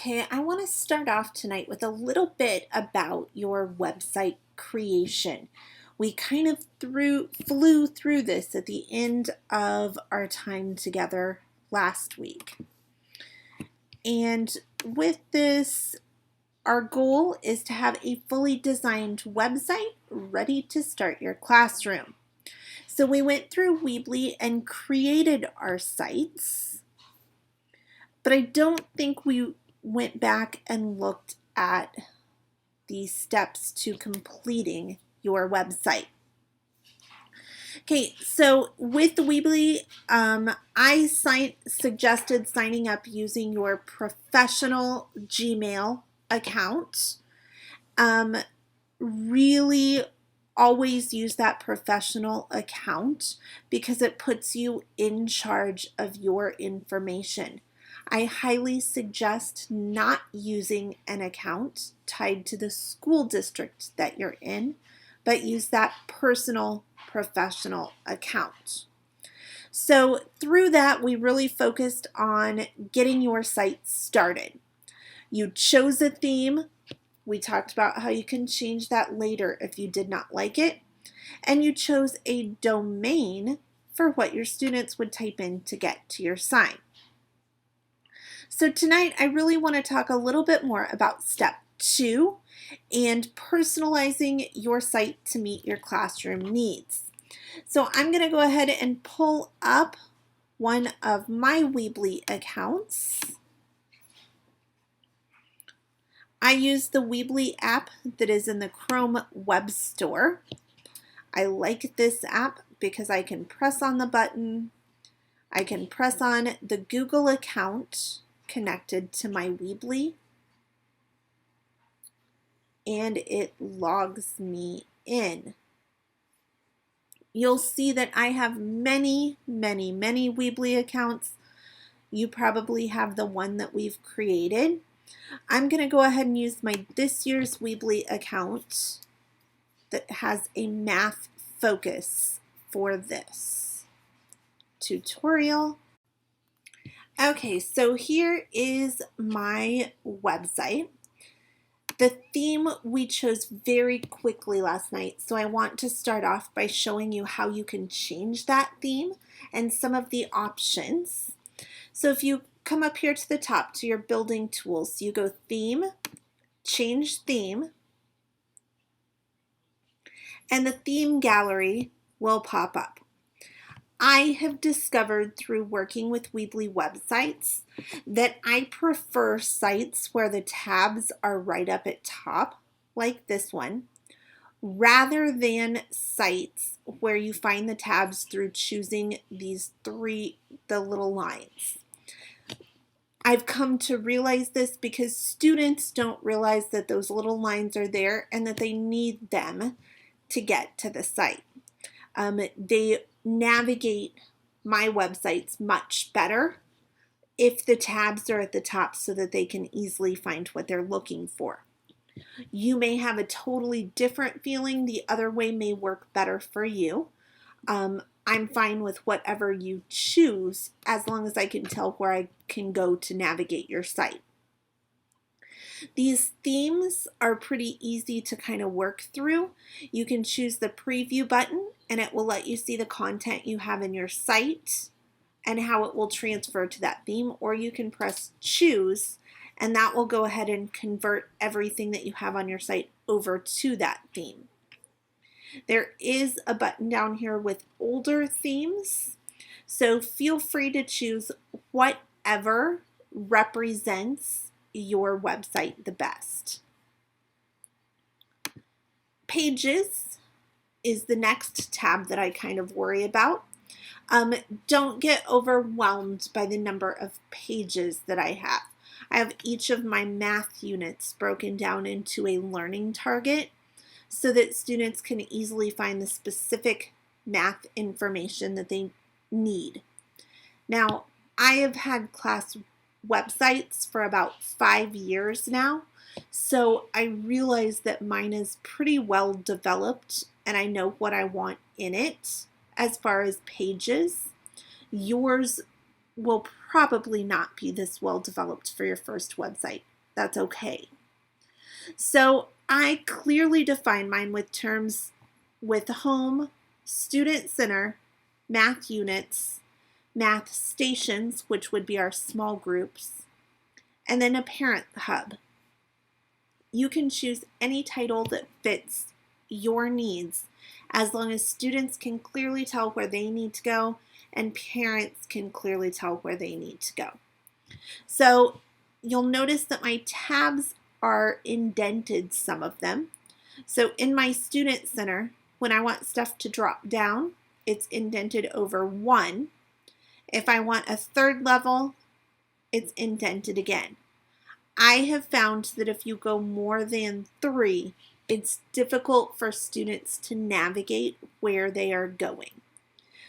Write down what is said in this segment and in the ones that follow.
Okay, I want to start off tonight with a little bit about your website creation. We kind of flew through this at the end of our time together last week. And with this, our goal is to have a fully designed website ready to start your classroom. So we went through Weebly and created our sites, but I don't think we went back and looked at the steps to completing your website. Okay, so with Weebly, I suggested signing up using your professional Gmail account. Really always use that professional account because it puts you in charge of your information. I highly suggest not using an account tied to the school district that you're in, but use that personal professional account. So through that, we really focused on getting your site started. You chose a theme. We talked about how you can change that later if you did not like it. And you chose a domain for what your students would type in to get to your site. So tonight, I really want to talk a little bit more about step 2 and personalizing your site to meet your classroom needs. So I'm going to go ahead and pull up one of my Weebly accounts. I use the Weebly app that is in the Chrome Web Store. I like this app because I can press on the button. I can press on the Google account connected to my Weebly, and it logs me in. You'll see that I have many Weebly accounts. You probably have the one that we've created. I'm going to go ahead and use my this year's Weebly account that has a math focus for this tutorial. Okay, so here is my website. The theme we chose very quickly last night, so I want to start off by showing you how you can change that theme and some of the options. So if you come up here to the top to your building tools, you go Theme, Change Theme, and the theme gallery will pop up. I have discovered through working with Weebly websites that I prefer sites where the tabs are right up at top, like this one, rather than sites where you find the tabs through choosing the little lines. I've come to realize this because students don't realize that those little lines are there and that they need them to get to the site. They navigate my websites much better if the tabs are at the top so that they can easily find what they're looking for. You may have a totally different feeling. The other way may work better for you. I'm fine with whatever you choose as long as I can tell where I can go to navigate your site. These themes are pretty easy to kind of work through. You can choose the preview button and it will let you see the content you have in your site and how it will transfer to that theme, or you can press choose and that will go ahead and convert everything that you have on your site over to that theme. There is a button down here with older themes, so feel free to choose whatever represents your website the best. Pages is the next tab that I kind of worry about. Don't get overwhelmed by the number of pages that I have. I have each of my math units broken down into a learning target so that students can easily find the specific math information that they need. Now, I have had class websites for about 5 years now, so I realize that mine is pretty well developed and I know what I want in it as far as pages. Yours will probably not be this well developed for your first website. That's okay. So I clearly define mine with terms with home, student center, math units, math stations, which would be our small groups, and then a parent hub. You can choose any title that fits your needs as long as students can clearly tell where they need to go and parents can clearly tell where they need to go. So you'll notice that my tabs are indented, some of them. So in my student center, when I want stuff to drop down, it's indented over 1. If I want a third level, it's indented again. I have found that if you go more than 3, it's difficult for students to navigate where they are going.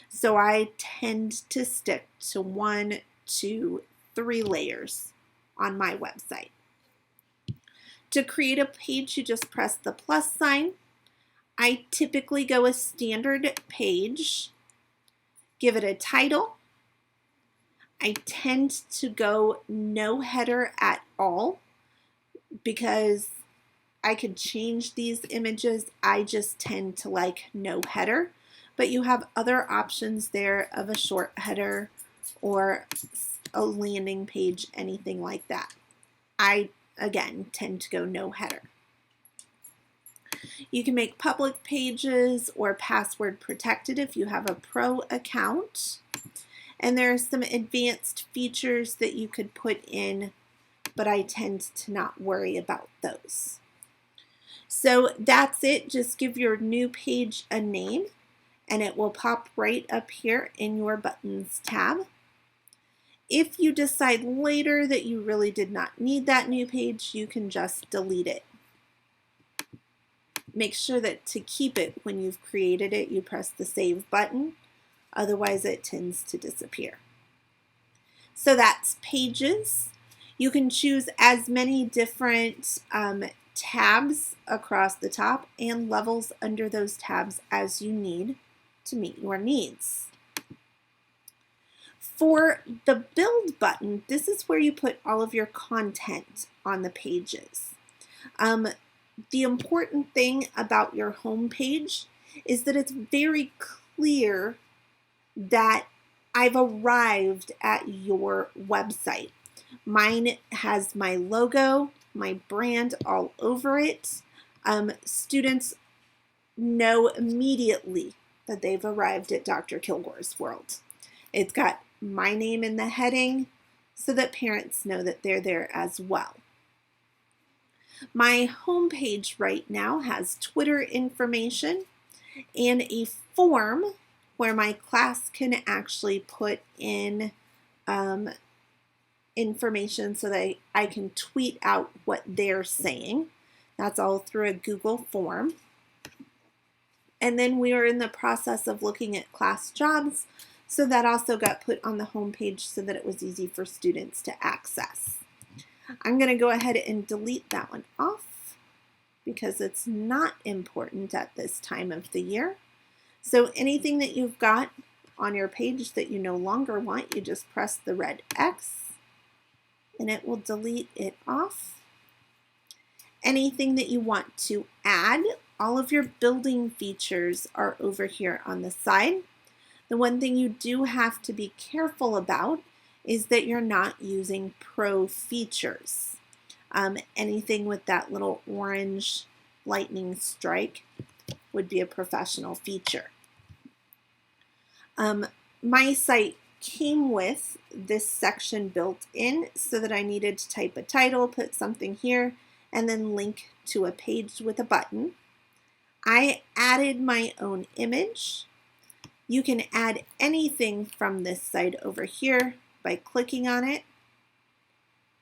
So I tend to stick to 1, 2, 3 layers on my website. To create a page, you just press the plus sign. I typically go a standard page, give it a title. I tend to go no header at all because I could change these images. I just tend to like no header, but you have other options there of a short header or a landing page, anything like that. I, again, tend to go no header. You can make public pages or password protected if you have a pro account. And there are some advanced features that you could put in, but I tend to not worry about those. So that's it. Just give your new page a name and it will pop right up here in your buttons tab. If you decide later that you really did not need that new page, you can just delete it. Make sure that to keep it when you've created it, you press the save button. Otherwise, it tends to disappear. So that's pages. You can choose as many different tabs across the top and levels under those tabs as you need to meet your needs. For the build button, this is where you put all of your content on the pages. The important thing about your home page is that it's very clear that I've arrived at your website. Mine has my logo, my brand all over it. Students know immediately that they've arrived at Dr. Kilgore's world. It's got my name in the heading so that parents know that they're there as well. My homepage right now has Twitter information and a form where my class can actually put in information so that I can tweet out what they're saying. That's all through a Google form. And then we are in the process of looking at class jobs, so that also got put on the homepage so that it was easy for students to access. I'm going to go ahead and delete that one off because it's not important at this time of the year. So anything that you've got on your page that you no longer want, you just press the red X and it will delete it off. Anything that you want to add, all of your building features are over here on the side. The one thing you do have to be careful about is that you're not using pro features. Anything with that little orange lightning strike would be a professional feature. My site came with this section built in so that I needed to type a title, put something here, and then link to a page with a button. I added my own image. You can add anything from this side over here by clicking on it,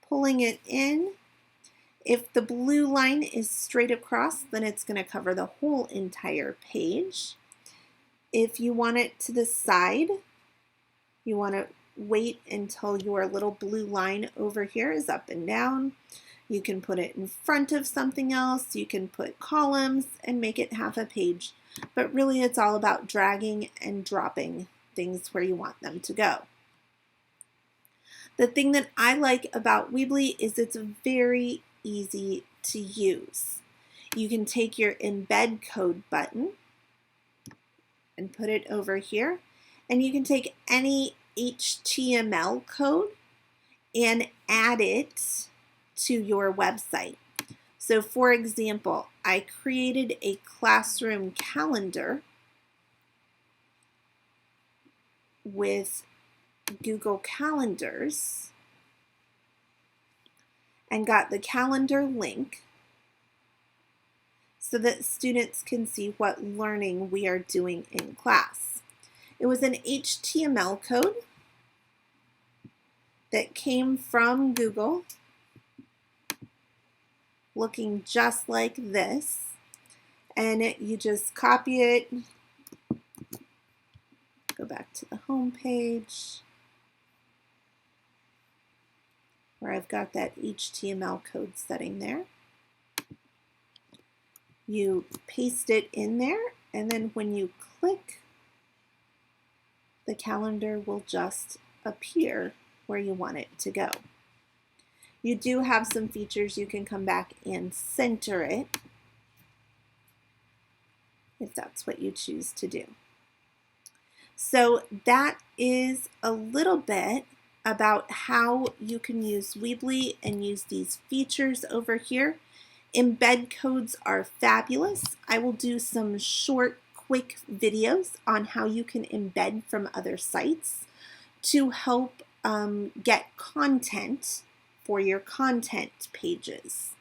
pulling it in. If the blue line is straight across, then it's going to cover the whole entire page. If you want it to the side, you want to wait until your little blue line over here is up and down. You can put it in front of something else. You can put columns and make it half a page. But really, it's all about dragging and dropping things where you want them to go. The thing that I like about Weebly is it's very easy to use. You can take your embed code button and put it over here, and you can take any HTML code and add it to your website. So for example, I created a classroom calendar with Google Calendars and got the calendar link so that students can see what learning we are doing in class. It was an HTML code that came from Google, looking just like this, and you just copy it, go back to the home page where I've got that HTML code setting there. You paste it in there, and then when you click, the calendar will just appear where you want it to go. You do have some features. You can come back and center it if that's what you choose to do. So that is a little bit about how you can use Weebly and use these features over here. Embed codes are fabulous. I will do some short, quick videos on how you can embed from other sites to help get content for your content pages.